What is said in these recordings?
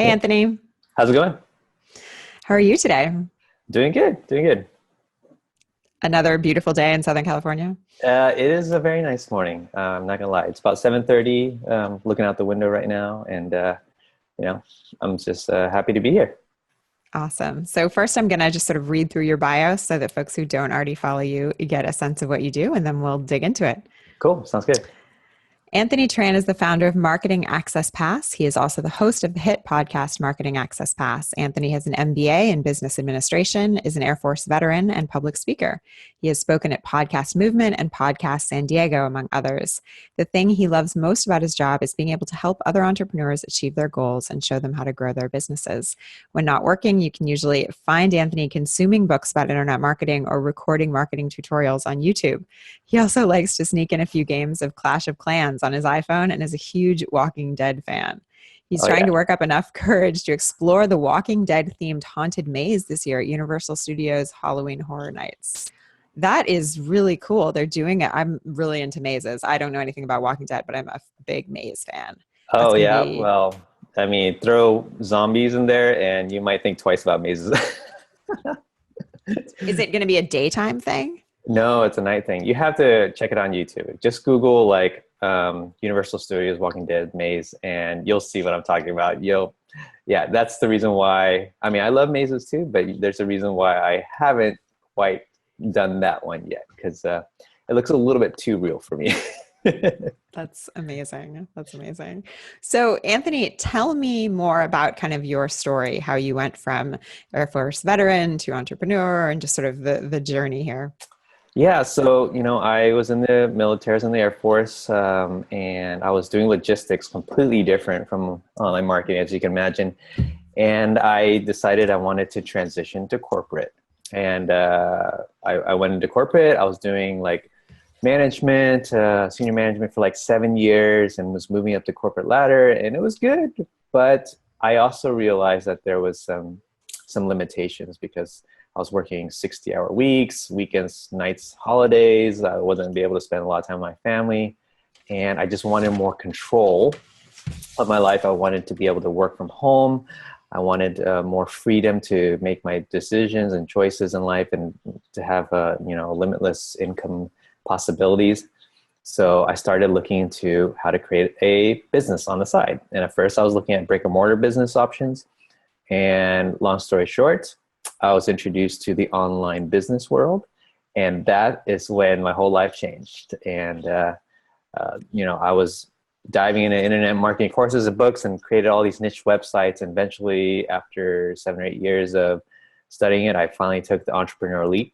Hey, Yeah. Anthony. How's it going? How are you today? Doing good. Doing good. Another beautiful day in Southern California. It is a very nice morning. I'm not gonna lie. It's about 7:30. Looking out the window right now, and you know, I'm just happy to be here. Awesome. So first, I'm going to just sort of read through your bio so that folks who don't already follow you get a sense of what you do, and then we'll dig into it. Cool. Sounds good. Anthony Tran is the founder of Marketing Access Pass. He is also the host of the hit podcast Marketing Access Pass. Anthony has an MBA in business administration, is an Air Force veteran, and public speaker. He has spoken at Podcast Movement and Podcast San Diego, among others. The thing he loves most about his job is being able to help other entrepreneurs achieve their goals and show them how to grow their businesses. When not working, you can usually find Anthony consuming books about internet marketing or recording marketing tutorials on YouTube. He also likes to sneak in a few games of Clash of Clans on his iPhone and is a huge Walking Dead fan. He's Oh trying yeah. to work up enough courage to explore the Walking Dead themed haunted maze this year at Universal Studios Halloween Horror Nights. That is really cool. They're doing it. I'm really into mazes. I don't know anything about Walking Dead, but I'm a big maze fan. That's Oh going to yeah. be, Well, I mean, throw zombies in there, and you might think twice about mazes. is it going to be a daytime thing? No, it's a night thing. You have to check it on YouTube. Just Google like Universal Studios Walking Dead maze, and you'll see what I'm talking about. Yeah, that's the reason why. I mean, I love mazes too, but there's a reason why I haven't quite done that one yet because it looks a little bit too real for me. That's amazing. That's amazing. So, Anthony, tell me more about kind of your story, how you went from Air Force veteran to entrepreneur and just sort of the journey here. Yeah, so I was in the military, I was in the Air Force, and I was doing logistics, completely different from online marketing, as you can imagine. And I decided I wanted to transition to corporate. And I went into corporate. I was doing like management, senior management for like 7 years, and was moving up the corporate ladder, and it was good. But I also realized that there was some limitations because I was working 60-hour weeks, weekends, nights, holidays. I wasn't be able to spend a lot of time with my family. And I just wanted more control of my life. I wanted to be able to work from home. I wanted more freedom to make my decisions and choices in life and to have limitless income possibilities. So I started looking into how to create a business on the side. And at first I was looking at brick and mortar business options. And long story short, I was introduced to the online business world, and that is when my whole life changed. And I was diving into internet marketing courses and books, and created all these niche websites. And eventually, after 7 or 8 years of studying it, I finally took the entrepreneurial leap,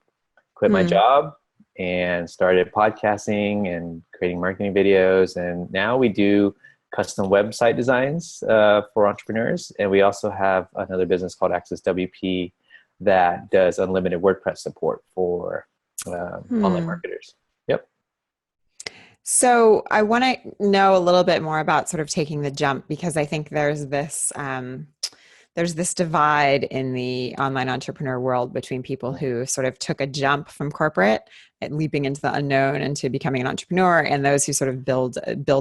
quit my Hmm. job, and started podcasting and creating marketing videos. And now we do custom website designs for entrepreneurs, and we also have another business called Access WP that does unlimited WordPress support for online Hmm. marketers. Yep. So I want to know a little bit more about sort of taking the jump because I think there's this divide in the online entrepreneur world between people who sort of took a jump from corporate and leaping into the unknown into becoming an entrepreneur, and those who sort of built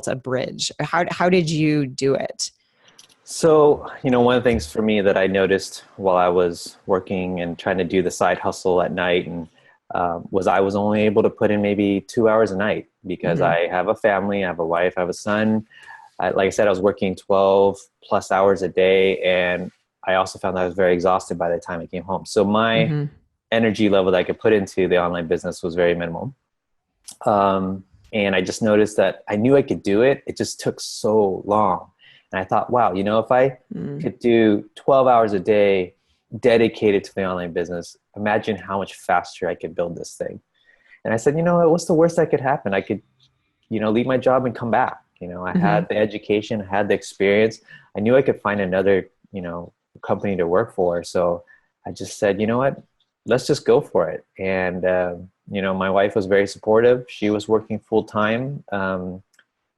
a bridge. How did you do it? So, one of the things for me that I noticed while I was working and trying to do the side hustle at night and was I was only able to put in maybe 2 hours a night because Hmm. I have a family, I have a wife, I have a son. Like I said, I was working 12 plus hours a day, and I also found that I was very exhausted by the time I came home. So my Hmm. energy level that I could put into the online business was very minimal. And I just noticed that I knew I could do it. It just took so long. And I thought, wow, if I Hmm. could do 12 hours a day dedicated to the online business, imagine how much faster I could build this thing. And I said, what's the worst that could happen? I could, leave my job and come back. I Hmm. had the education, I had the experience. I knew I could find another, company to work for. So I just said, you know what, let's just go for it. And, my wife was very supportive. She was working full time.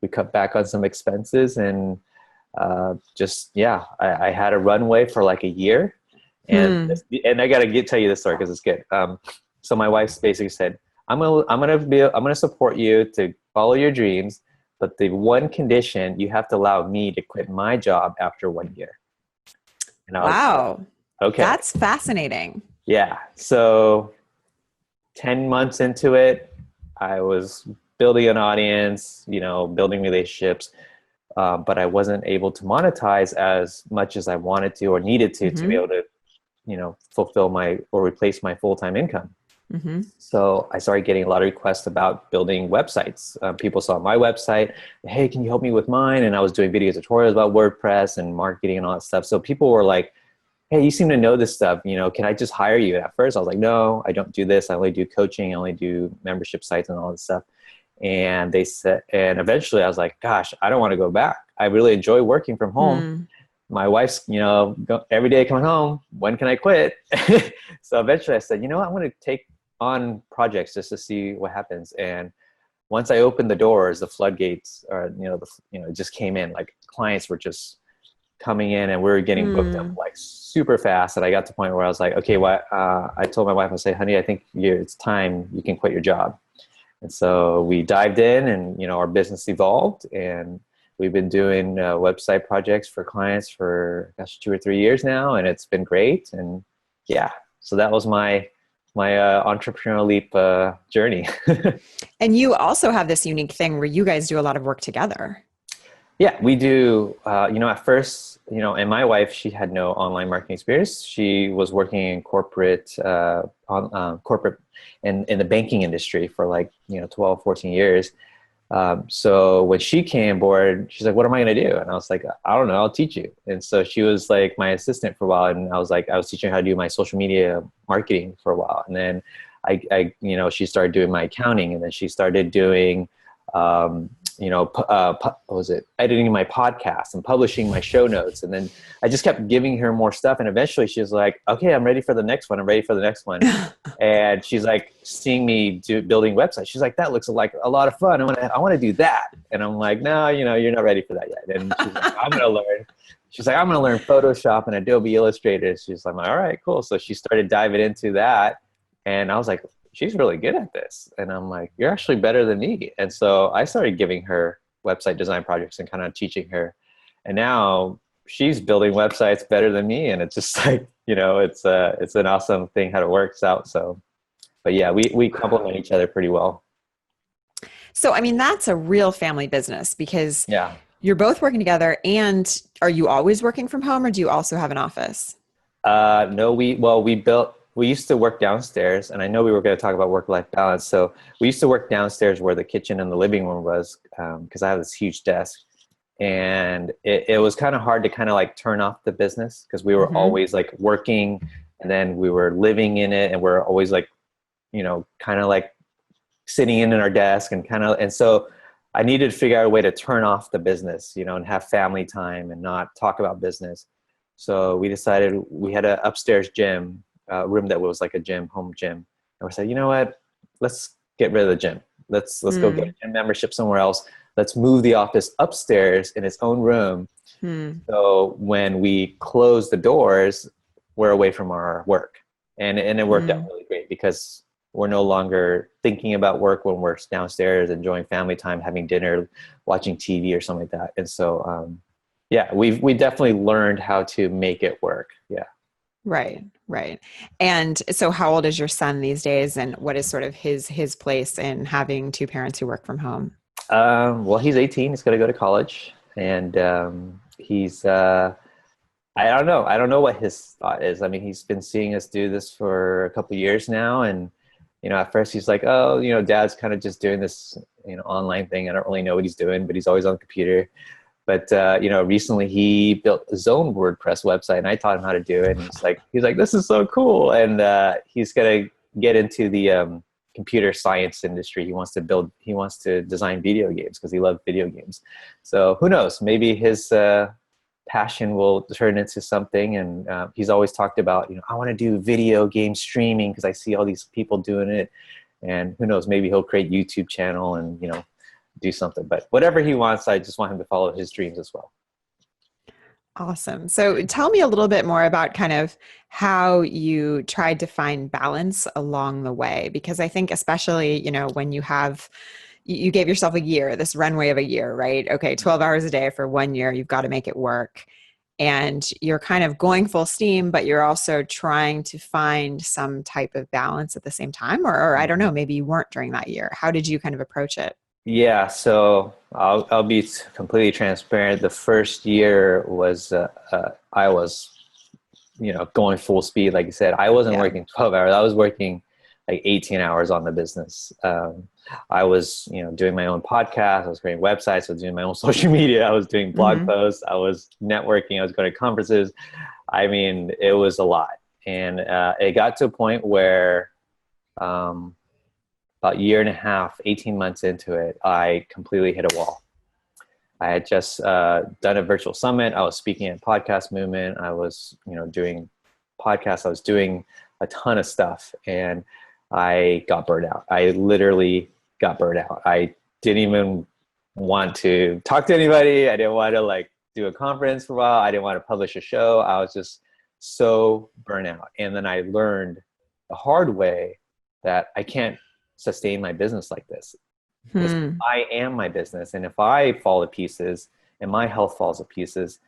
We cut back on some expenses, and I had a runway for like a year. And Hmm. and I gotta tell you this story because it's good. So my wife basically said, I'm gonna support you to follow your dreams, but the one condition, you have to allow me to quit my job after 1 year. And I was like, Wow. okay, That's fascinating. yeah. So 10 months into it, I was building an audience, building relationships, but I wasn't able to monetize as much as I wanted to or needed to be Mm-hmm. able to, fulfill my or replace my full-time income. Mm-hmm. So I started getting a lot of requests about building websites. People saw my website, hey, can you help me with mine? And I was doing video tutorials about WordPress and marketing and all that stuff. So people were like, hey, you seem to know this stuff. Can I just hire you? At first, I was like, no, I don't do this. I only do coaching. I only do membership sites and all this stuff. And they said, and eventually I was like, gosh, I don't want to go back. I really enjoy working from home. Hmm. My wife's, every day coming home. When can I quit? So eventually I said, I'm going to take on projects just to see what happens. And once I opened the doors, the floodgates, or it just came in. Like clients were just coming in, and we were getting booked up Hmm. like super fast. And I got to the point where I was like, okay, I told my wife, I said, honey, I think it's time you can quit your job. And so we dived in, and our business evolved, and we've been doing website projects for clients for 2 or 3 years now, and it's been great. And yeah, so that was my entrepreneurial leap journey. And you also have this unique thing where you guys do a lot of work together. Yeah, we do. At first, and my wife, she had no online marketing experience. She was working in corporate, corporate in the banking industry for like, 12, 14 years. So when she came aboard, she's like, what am I going to do? And I was like, I don't know, I'll teach you. And so she was like my assistant for a while. And I was teaching her how to do my social media marketing for a while. And then she started doing my accounting, and then she started doing, what was it? Editing my podcast and publishing my show notes. And then I just kept giving her more stuff. And eventually she was like, okay, I'm ready for the next one. I'm ready for the next one. And she's like seeing me building websites. She's like, that looks like a lot of fun. I want to do that. And I'm like, no, you're not ready for that yet. And she's like, I'm going to learn. She's like, I'm going to learn Photoshop and Adobe Illustrator. She's like, all right, cool. So she started diving into that. And I was like, she's really good at this. And I'm like, you're actually better than me. And so I started giving her website design projects and kind of teaching her. And now she's building websites better than me. And it's just like, it's an awesome thing how it works out. So, but yeah, we complement each other pretty well. So, I mean, that's a real family business because Yeah. you're both working together. And are you always working from home, or do you also have an office? No, we used to work downstairs, and I know we were going to talk about work-life balance. So we used to work downstairs where the kitchen and the living room was, because I have this huge desk, and it was kind of hard to kind of like turn off the business because we were Mm-hmm. always like working, and then we were living in it, and we're always like, kind of like sitting in our desk and so I needed to figure out a way to turn off the business, and have family time and not talk about business. So we decided we had an upstairs gym, room that was like a gym, home gym. And we said, you know what, let's get rid of the gym. Let's go get a gym membership somewhere else. Let's move the office upstairs in its own room. Mm. So when we close the doors, we're away from our work. And it worked out Mm. really great because we're no longer thinking about work when we're downstairs enjoying family time, having dinner, watching TV or something like that. And so, yeah, we definitely learned how to make it work. Yeah. Right, right. And so how old is your son these days, and what is sort of his place in having two parents who work from home? Well, he's 18. He's going to go to college, and he's. I don't know. I don't know what his thought is. I mean, he's been seeing us do this for a couple of years now, and at first he's like, "Oh, Dad's kind of just doing this, online thing. I don't really know what he's doing, but he's always on the computer." But recently he built his own WordPress website, and I taught him how to do it. And he's like, "This is so cool!" And he's gonna get into the computer science industry. He wants to design video games because he loves video games. So who knows? Maybe his passion will turn into something. And he's always talked about, I want to do video game streaming because I see all these people doing it. And who knows? Maybe he'll create a YouTube channel and do something, but whatever he wants, I just want him to follow his dreams as well. Awesome. So tell me a little bit more about kind of how you tried to find balance along the way, because I think especially, when you gave yourself a year, this runway of a year, right? Okay, 12 hours a day for 1 year, you've got to make it work. and you're kind of going full steam, but you're also trying to find some type of balance at the same time, or I don't know, maybe you weren't during that year. How did you kind of approach it? Yeah, so I'll be completely transparent. The first year was I was, going full speed. Like you said, I wasn't Yeah. working 12 hours. I was working like 18 hours on the business. I was, doing my own podcast. I was creating websites. I was doing my own social media. I was doing blog posts. I was networking. I was going to conferences. I mean, it was a lot. And it got to a point where about a year and a half, 18 months into it, I completely hit a wall. I had just done a virtual summit. I was speaking at Podcast Movement. I was, doing podcasts. I was doing a ton of stuff, and I got burned out. I literally got burned out. I didn't even want to talk to anybody. I didn't want to do a conference for a while. I didn't want to publish a show. I was just so burnt out. And then I learned the hard way that I can't sustain my business like this. I am my business, and if I fall to pieces and my health falls to pieces,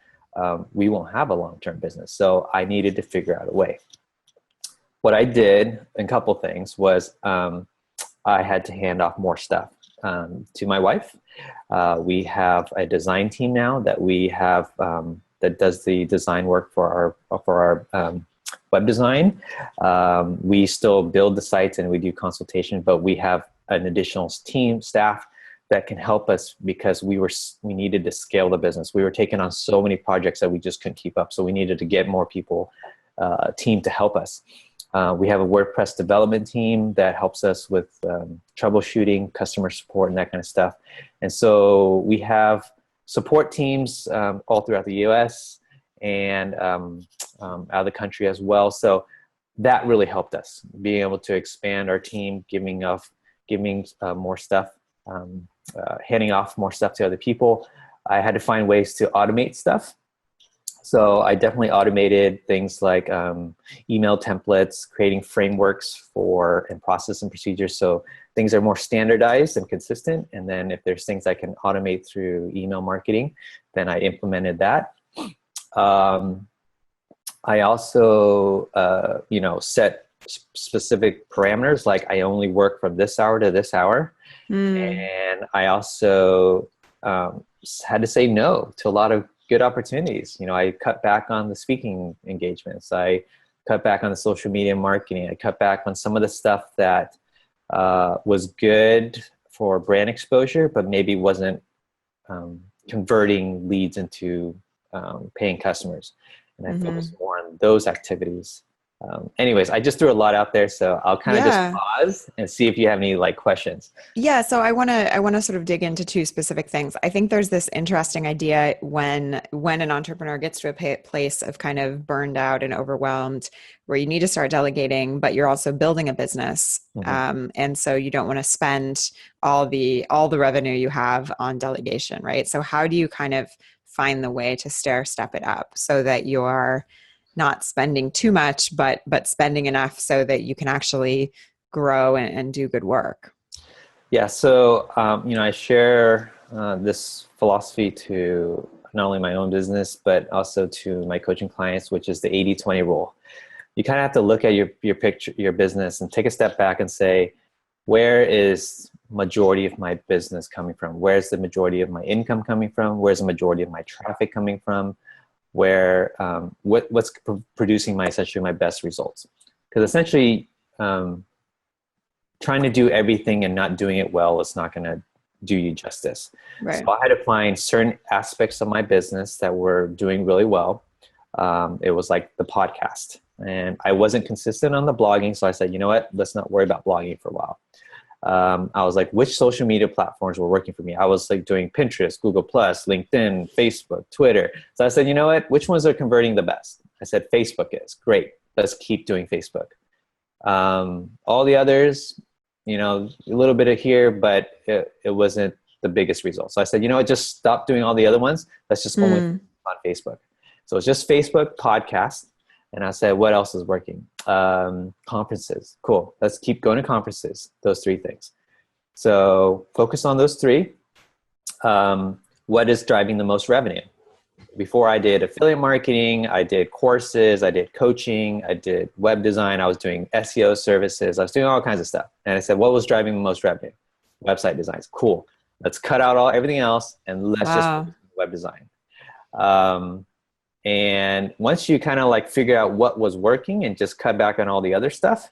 we won't have a long-term business. So I needed to figure out a way. What I did, a couple things, was I had to hand off more stuff to my wife. We have a design team now that we have that does the design work for our web design. We still build the sites and we do consultation, but we have an additional team staff that can help us because we needed to scale the business. We were taking on so many projects that we just couldn't keep up. So we needed to get more people, team to help us. We have a WordPress development team that helps us with troubleshooting, customer support, and that kind of stuff. And so we have support teams all throughout the US and out of the country as well. So that really helped us being able to expand our team, giving more stuff, handing off more stuff to other people. I had to find ways to automate stuff. So I definitely automated things like email templates, creating frameworks and process and procedures. So things are more standardized and consistent. And then if there's things I can automate through email marketing, then I implemented that. I also, set specific parameters, like I only work from this hour to this hour. And I also had to say no to a lot of good opportunities. I cut back on the speaking engagements. I cut back on the social media marketing. I cut back on some of the stuff that was good for brand exposure, but maybe wasn't converting leads into paying customers. And I focused more on those activities. Anyways, I just threw a lot out there, so I'll kind of just pause and see if you have any questions. Yeah, so I want to sort of dig into two specific things. I think there's this interesting idea when an entrepreneur gets to a place of kind of burned out and overwhelmed, where you need to start delegating, but you're also building a business, and so you don't want to spend all the revenue you have on delegation, right? So how do you kind of find the way to step it up so that you're not spending too much, but spending enough so that you can actually grow and do good work? Yeah. So, I share this philosophy to not only my own business, but also to my coaching clients, which is the 80-20 rule. You kind of have to look at your picture, your business, and take a step back and say, where is majority of my business coming from? Where's the majority of my income coming from? Where's the majority of my traffic coming from? Where what's producing essentially my best results? Because essentially trying to do everything and not doing it well is not going to do you justice. Right. So I had to find certain aspects of my business that were doing really well. It was like the podcast, and I wasn't consistent on the blogging, so I said, you know what, let's not worry about blogging for a while. I was like, which social media platforms were working for me? I was doing Pinterest, Google+, LinkedIn, Facebook, Twitter. So I said, you know what, which ones are converting the best? I said, Facebook is great. Let's keep doing Facebook. All the others, a little bit of here, but it wasn't the biggest result. So I said, you know what, just stop doing all the other ones. Let's just only focus on Facebook. So it's just Facebook, podcast. And I said, what else is working? Conferences. Cool. Let's keep going to conferences. Those three things. So focus on those three. What is driving the most revenue? before I did affiliate marketing, I did courses, I did coaching, I did web design, I was doing SEO services, I was doing all kinds of stuff. And I said, what was driving the most revenue? Website designs. Cool. Let's cut out everything else and let's just focus on web design. And once you kind of like figure out what was working and just cut back on all the other stuff,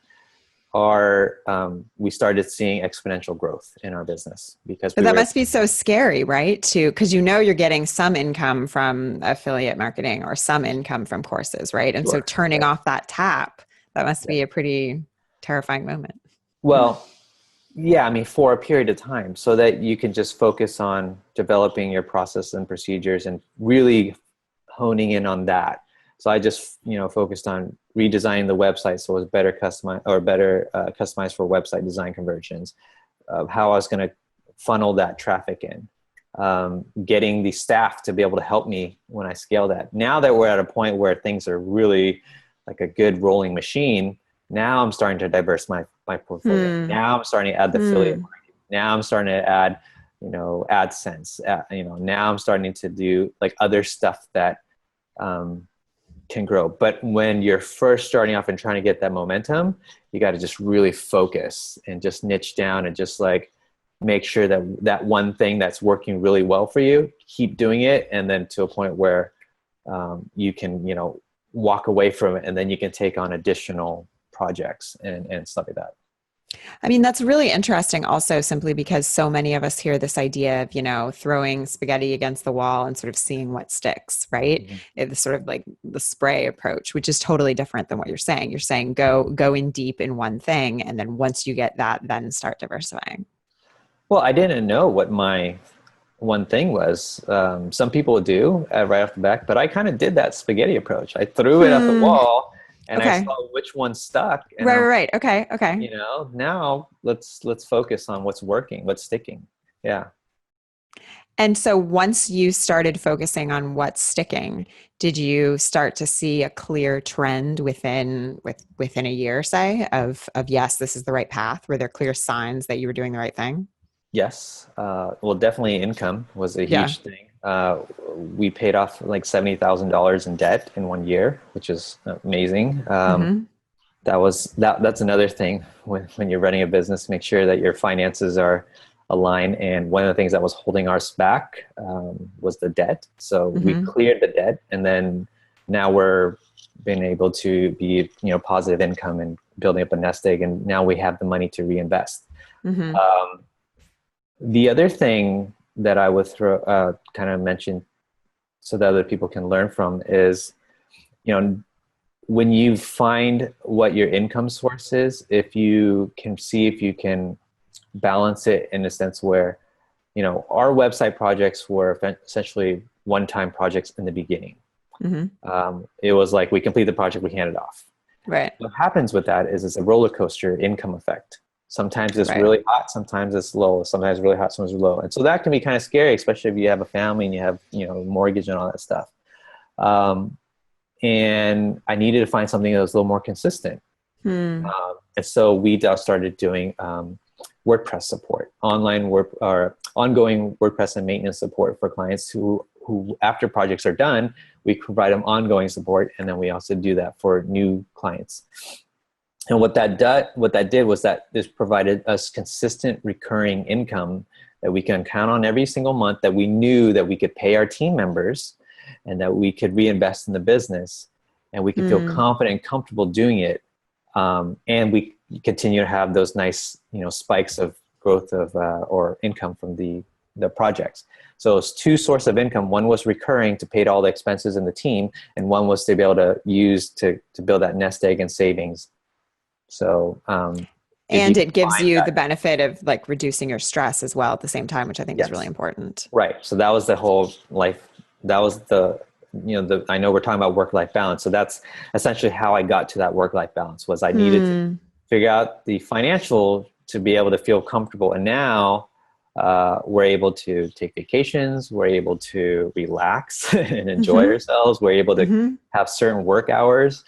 we started seeing exponential growth in our business because but that must be so scary, right? Because you're getting some income from affiliate marketing or some income from courses, right? And so turning off that tap, that must be a pretty terrifying moment. Well, yeah, I mean, for a period of time so that you can just focus on developing your process and procedures and really honing in on that. So I just, focused on redesigning the website so it was better customized for website design conversions, of how I was going to funnel that traffic in, getting the staff to be able to help me when I scale that. Now that we're at a point where things are really like a good rolling machine, now I'm starting to diversify my portfolio. Now I'm starting to add the affiliate marketing. Now I'm starting to add, AdSense. Now I'm starting to do like other stuff that can grow. But when you're first starting off and trying to get that momentum, you got to just really focus and just niche down and just like make sure that that one thing that's working really well for you, keep doing it. And then to a point where you can, walk away from it and then you can take on additional projects and stuff like that. I mean, that's really interesting also simply because so many of us hear this idea of, throwing spaghetti against the wall and sort of seeing what sticks, right? Mm-hmm. It's sort of like the spray approach, which is totally different than what you're saying. You're saying go in deep in one thing. And then once you get that, then start diversifying. Well, I didn't know what my one thing was. Some people do right off the bat, but I kind of did that spaghetti approach. I threw it at the wall. And I saw which one stuck. And right. Okay. Now let's focus on what's working, what's sticking. Yeah. And so once you started focusing on what's sticking, did you start to see a clear trend within a year, say, of yes, this is the right path? Were there clear signs that you were doing the right thing? Yes. Well, definitely income was a huge thing. We paid off like $70,000 in debt in 1 year, which is amazing. That's another thing when you're running a business, make sure that your finances are aligned. And one of the things that was holding us back was the debt. So we cleared the debt, and then now we're being able to be, positive income and building up a nest egg. And now we have the money to reinvest. The other thing that I would kind of mention so that other people can learn from is, when you find what your income source is, if you can see if you can balance it in a sense where, our website projects were essentially one-time projects in the beginning. It was like we complete the project, we hand it off. Right. What happens with that is it's a roller coaster income effect. Sometimes it's really hot, sometimes it's low, sometimes really hot, sometimes low. And so that can be kind of scary, especially if you have a family and you have, mortgage and all that stuff. And I needed to find something that was a little more consistent. And so we started doing WordPress support, ongoing WordPress and maintenance support for clients who after projects are done, we provide them ongoing support. And then we also do that for new clients. And what that did was that this provided us consistent recurring income that we can count on every single month, that we knew that we could pay our team members and that we could reinvest in the business and we could feel confident and comfortable doing it. And we continue to have those nice, spikes of growth of or income from the projects. So it's two sources of income. One was recurring to pay all the expenses in the team, and one was to be able to use to build that nest egg and savings. So, and it gives you the benefit of like reducing your stress as well at the same time, which I think is really important. Right. So that was the whole life. That was I know we're talking about work-life balance. So that's essentially how I got to that work-life balance was I needed to figure out the financial to be able to feel comfortable. And now we're able to take vacations. We're able to relax and enjoy ourselves. We're able to have certain work hours.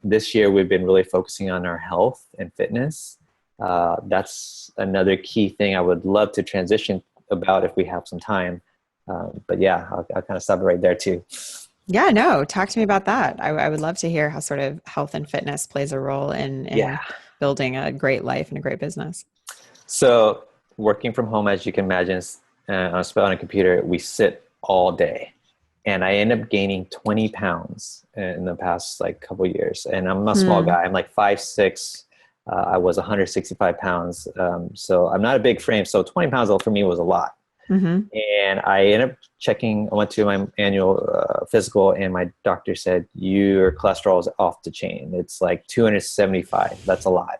This year, we've been really focusing on our health and fitness. That's another key thing I would love to transition about if we have some time. But yeah, I'll kind of stop it right there too. Yeah, no, talk to me about that. I would love to hear how sort of health and fitness plays a role Yeah. in building a great life and a great business. So working from home, as you can imagine, on a computer, we sit all day. And I end up gaining 20 pounds in the past like couple of years. And I'm a small guy. I'm like 5'6". I was 165 pounds. So I'm not a big frame. So 20 pounds for me was a lot. Mm-hmm. And I ended up I went to my annual physical, and my doctor said, your cholesterol is off the chain. It's like 275. That's a lot.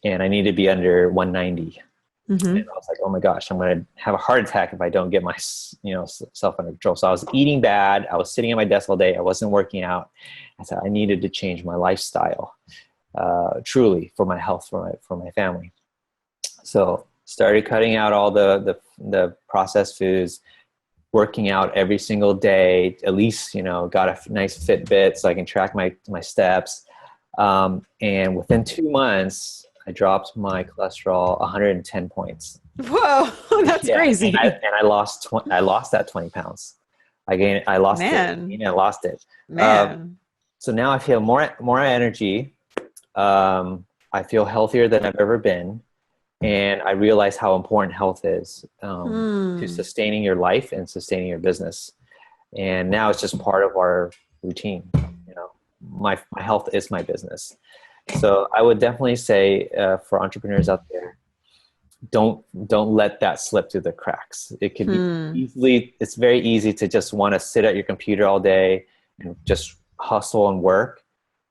And I need to be under 190. Mm-hmm. And I was like, oh my gosh, I'm going to have a heart attack if I don't get my, self under control. So I was eating bad. I was sitting at my desk all day. I wasn't working out. I said I needed to change my lifestyle, truly, for my health, for my family. So started cutting out all the processed foods, working out every single day, at least, got a nice Fitbit so I can track my steps. And within 2 months, I dropped my cholesterol 110 points. Whoa, that's crazy. And I lost that 20 pounds. I lost Man. it. I lost it. Man. So now I feel more energy. I feel healthier than I've ever been. And I realize how important health is to sustaining your life and sustaining your business. And now it's just part of our routine. My health is my business. So I would definitely say for entrepreneurs out there, don't let that slip through the cracks. It could be it's very easy to just want to sit at your computer all day and just hustle and work.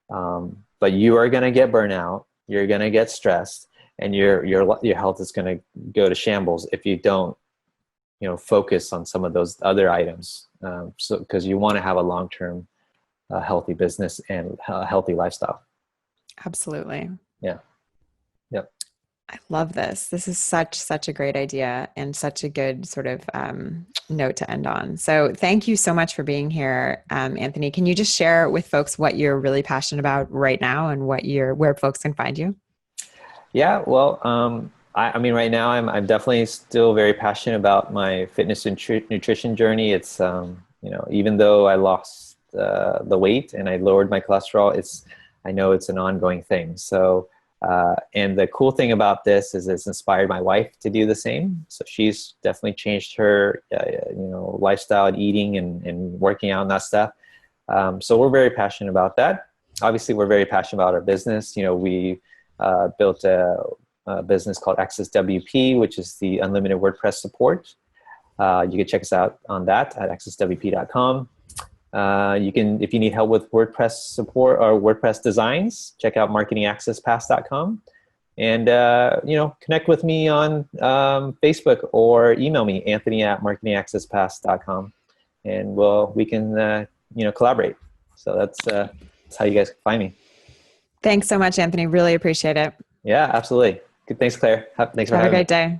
But you are going to get burnout. You're going to get stressed, and your health is going to go to shambles if you don't, focus on some of those other items. So because you want to have a long-term healthy business and a healthy lifestyle. Absolutely. Yeah. Yep. I love this. This is such a great idea and such a good sort of note to end on. So thank you so much for being here, Anthony. Can you just share with folks what you're really passionate about right now and where folks can find you? Yeah. Well, I mean, right now I'm definitely still very passionate about my fitness and nutrition journey. It's, even though I lost the weight and I lowered my cholesterol, I know it's an ongoing thing. So, and the cool thing about this is it's inspired my wife to do the same. So she's definitely changed her, lifestyle and eating and working out and that stuff. So we're very passionate about that. Obviously, we're very passionate about our business. We built a business called Access WP, which is the unlimited WordPress support. You can check us out on that at accesswp.com. You can, if you need help with WordPress support or WordPress designs, check out marketingaccesspass.com, and connect with me on Facebook or email me, anthony@marketingaccesspass.com, and we can collaborate. So that's how you guys can find me. Thanks so much, Anthony. Really appreciate it. Yeah, absolutely. Good. Thanks, Claire. Thanks for having me. Have a great day.